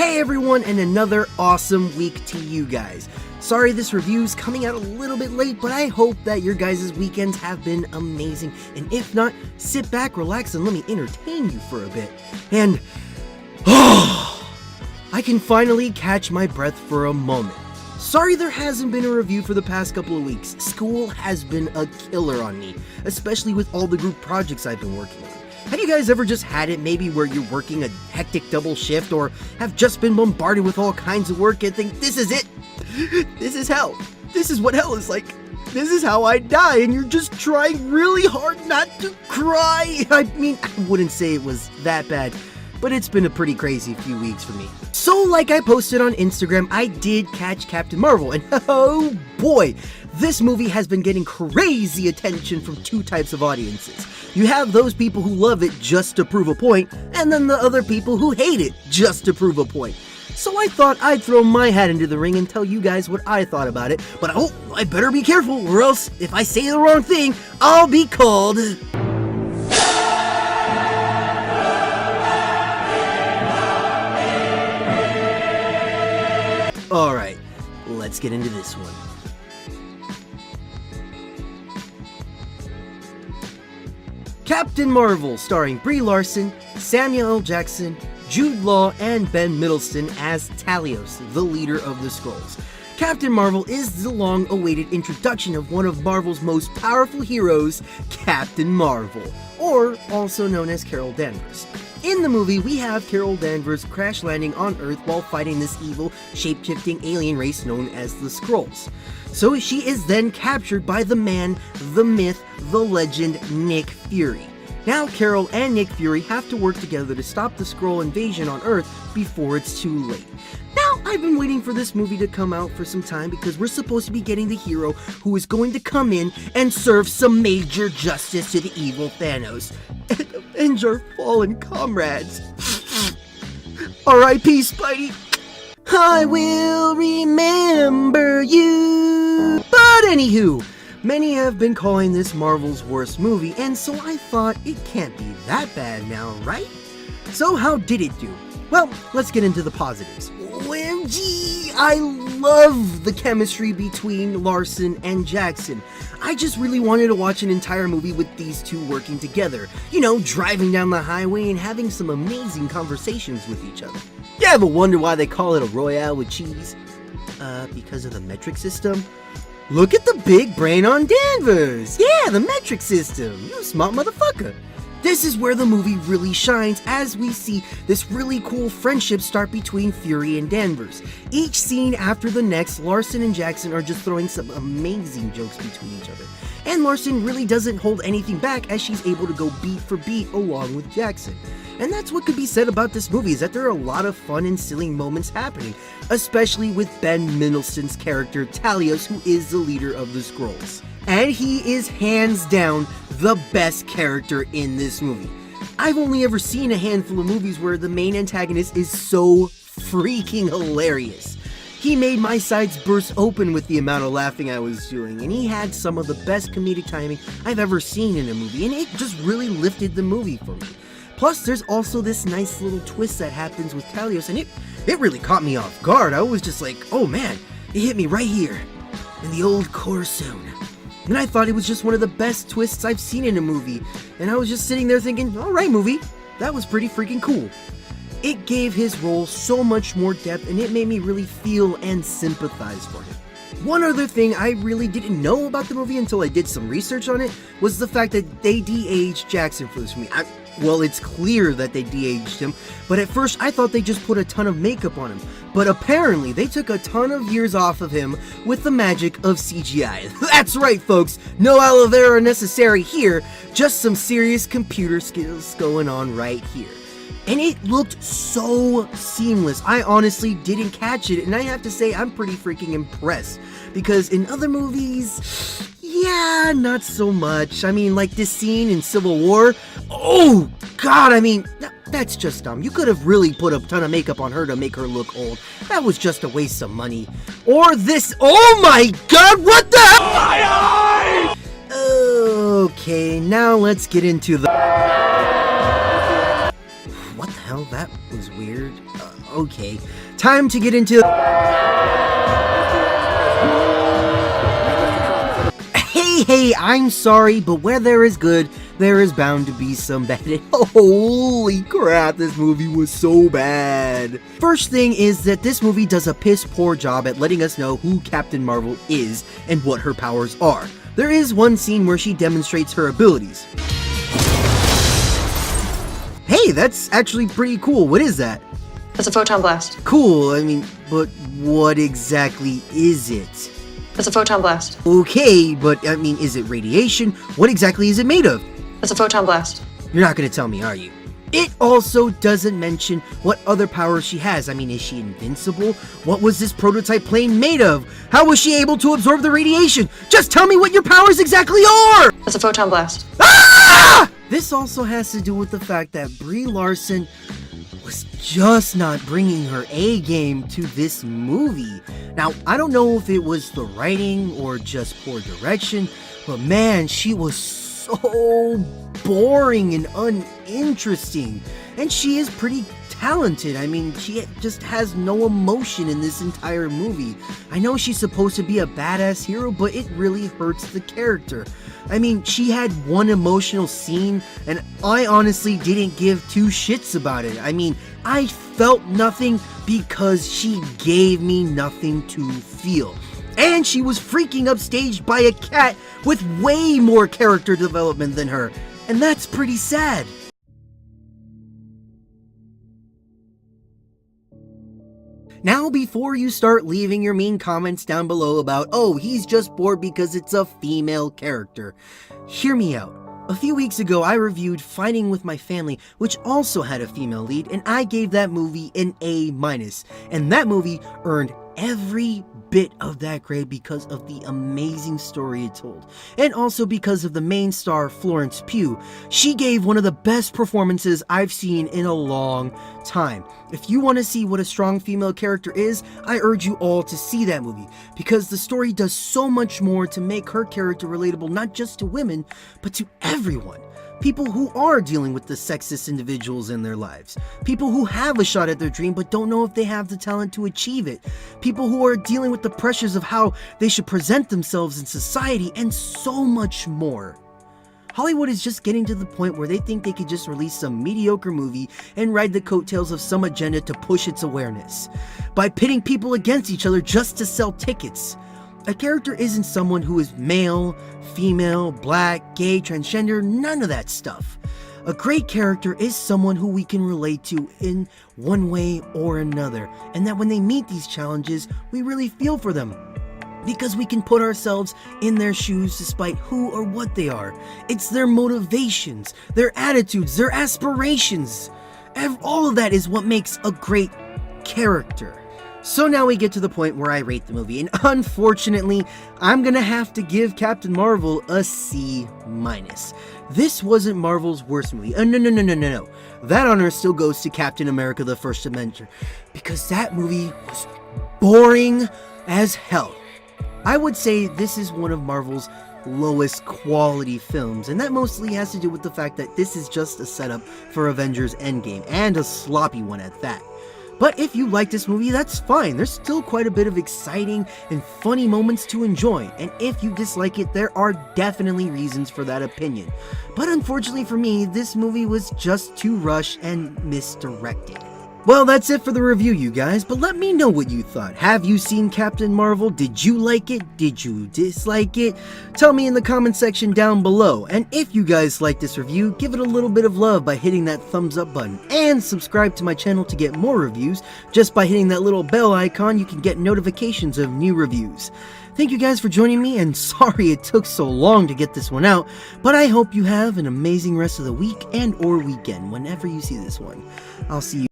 Hey everyone, and another awesome week to you guys. Sorry this review's coming out a little bit late, but I hope that your guys' weekends have been amazing. And if not, sit back, relax, and let me entertain you for a bit. And, I can finally catch my breath for a moment. Sorry there hasn't been a review for the past couple of weeks. School has been a killer on me, especially with all the group projects I've been working on. Have you guys ever just had it maybe where you're working a hectic double shift or have just been bombarded with all kinds of work and think, this is it? This is hell. This is what hell is like. This is how I die, and you're just trying really hard not to cry. I mean, I wouldn't say it was that bad, but it's been a pretty crazy few weeks for me. So like I posted on Instagram, I did catch Captain Marvel, and oh boy, this movie has been getting crazy attention from two types of audiences. You have those people who love it just to prove a point, and then the other people who hate it just to prove a point. So I thought I'd throw my hat into the ring and tell you guys what I thought about it, but oh, I better be careful, or else if I say the wrong thing, I'll be called... Alright, let's get into this one. Captain Marvel, starring Brie Larson, Samuel L. Jackson, Jude Law, and Ben Mendelsohn as Talos, the leader of the Skrulls. Captain Marvel is the long-awaited introduction of one of Marvel's most powerful heroes, Captain Marvel, or also known as Carol Danvers. In the movie, we have Carol Danvers crash landing on Earth while fighting this evil, shape-shifting alien race known as the Skrulls. So she is then captured by the man, the myth, the legend, Nick Fury. Now Carol and Nick Fury have to work together to stop the Skrull invasion on Earth before it's too late. Now, I've been waiting for this movie to come out for some time because we're supposed to be getting the hero who is going to come in and serve some major justice to the evil Thanos and avenge our fallen comrades. R.I.P. Spidey. I will remember you. But anywho, many have been calling this Marvel's worst movie, and so I thought it can't be that bad now, right? So how did it do? Well, let's get into the positives. OMG! I love the chemistry between Larson and Jackson. I just really wanted to watch an entire movie with these two working together. You know, driving down the highway and having some amazing conversations with each other. You ever wonder why they call it a Royale with cheese? Because of the metric system? Look at the big brain on Danvers! Yeah, the metric system! You smart motherfucker! This is where the movie really shines as we see this really cool friendship start between Fury and Danvers. Each scene after the next, Larson and Jackson are just throwing some amazing jokes between each other. And Larson really doesn't hold anything back as she's able to go beat for beat along with Jackson. And that's what could be said about this movie, is that there are a lot of fun and silly moments happening, especially with Ben Mendelsohn's character Talos, who is the leader of the Skrulls. And he is hands down the best character in this movie. I've only ever seen a handful of movies where the main antagonist is so freaking hilarious. He made my sides burst open with the amount of laughing I was doing, and he had some of the best comedic timing I've ever seen in a movie, and it just really lifted the movie for me. Plus, there's also this nice little twist that happens with Talos, and it really caught me off guard. I was just like, oh man, it hit me right here, in the old core zone. And I thought it was just one of the best twists I've seen in a movie, and I was just sitting there thinking, alright movie, that was pretty freaking cool. It gave his role so much more depth, and it made me really feel and sympathize for him. One other thing I really didn't know about the movie until I did some research on it was the fact that they de-aged Jackson for this movie. Well, it's clear that they de-aged him, but at first I thought they just put a ton of makeup on him. But apparently they took a ton of years off of him with the magic of CGI. That's right, folks, no aloe vera necessary here, just some serious computer skills going on right here. And it looked so seamless. I honestly didn't catch it, and I have to say I'm pretty freaking impressed. Because in other movies, yeah, not so much. I mean, like this scene in Civil War, oh god, I mean, that's just dumb. You could have really put a ton of makeup on her to make her look old. That was just a waste of money. Or this, oh my god, what the hell? My eye! Okay, now let's get into the... What the hell? That was weird. Okay, time to get into... Hey, I'm sorry, but where there is good, there is bound to be some bad. Holy crap, this movie was so bad. First thing is that this movie does a piss poor job at letting us know who Captain Marvel is and what her powers are. There is one scene where she demonstrates her abilities. Hey, that's actually pretty cool. What is that? That's a photon blast. Cool, I mean, but what exactly is it? That's a photon blast. Okay, but I mean, is it radiation? What exactly is it made of? That's a photon blast. You're not gonna tell me, are you? It also doesn't mention what other powers she has. I mean, is she invincible? What was this prototype plane made of? How was she able to absorb the radiation? Just tell me what your powers exactly are! That's a photon blast. Ah! This also has to do with the fact that Brie Larson was just not bringing her A game to this movie. Now, I don't know if it was the writing or just poor direction, but man, she was so boring and uninteresting. And she is pretty talented. I mean, she just has no emotion in this entire movie. I know she's supposed to be a badass hero, but it really hurts the character. I mean, she had one emotional scene, and I honestly didn't give two shits about it. I mean, I felt nothing because she gave me nothing to feel. And she was freaking upstaged by a cat with way more character development than her. And that's pretty sad. Now, before you start leaving your mean comments down below about, oh, he's just bored because it's a female character, hear me out. A few weeks ago, I reviewed Fighting with My Family, which also had a female lead, and I gave that movie an A-. And that movie earned every bit of that grade because of the amazing story it told, and also because of the main star, Florence Pugh. She gave one of the best performances I've seen in a long time. If you want to see what a strong female character is, I urge you all to see that movie, because the story does so much more to make her character relatable not just to women, but to everyone. People who are dealing with the sexist individuals in their lives. People who have a shot at their dream but don't know if they have the talent to achieve it. People who are dealing with the pressures of how they should present themselves in society, and so much more. Hollywood is just getting to the point where they think they could just release some mediocre movie and ride the coattails of some agenda to push its awareness, by pitting people against each other just to sell tickets. A character isn't someone who is male, female, black, gay, transgender, none of that stuff. A great character is someone who we can relate to in one way or another, and that when they meet these challenges, we really feel for them, because we can put ourselves in their shoes despite who or what they are. It's their motivations, their attitudes, their aspirations. All of that is what makes a great character. So now we get to the point where I rate the movie, and unfortunately, I'm gonna have to give Captain Marvel a C-. This wasn't Marvel's worst movie. No. That honor still goes to Captain America: The First Avenger, because that movie was boring as hell. I would say this is one of Marvel's lowest quality films, and that mostly has to do with the fact that this is just a setup for Avengers Endgame, and a sloppy one at that. But if you like this movie, that's fine. There's still quite a bit of exciting and funny moments to enjoy, and if you dislike it, there are definitely reasons for that opinion. But unfortunately for me, this movie was just too rushed and misdirected. Well, that's it for the review, you guys, but let me know what you thought. Have you seen Captain Marvel? Did you like it? Did you dislike it? Tell me in the comment section down below. And if you guys like this review, give it a little bit of love by hitting that thumbs up button. And subscribe to my channel to get more reviews. Just by hitting that little bell icon, you can get notifications of new reviews. Thank you guys for joining me, and sorry it took so long to get this one out, but I hope you have an amazing rest of the week and or weekend whenever you see this one. I'll see you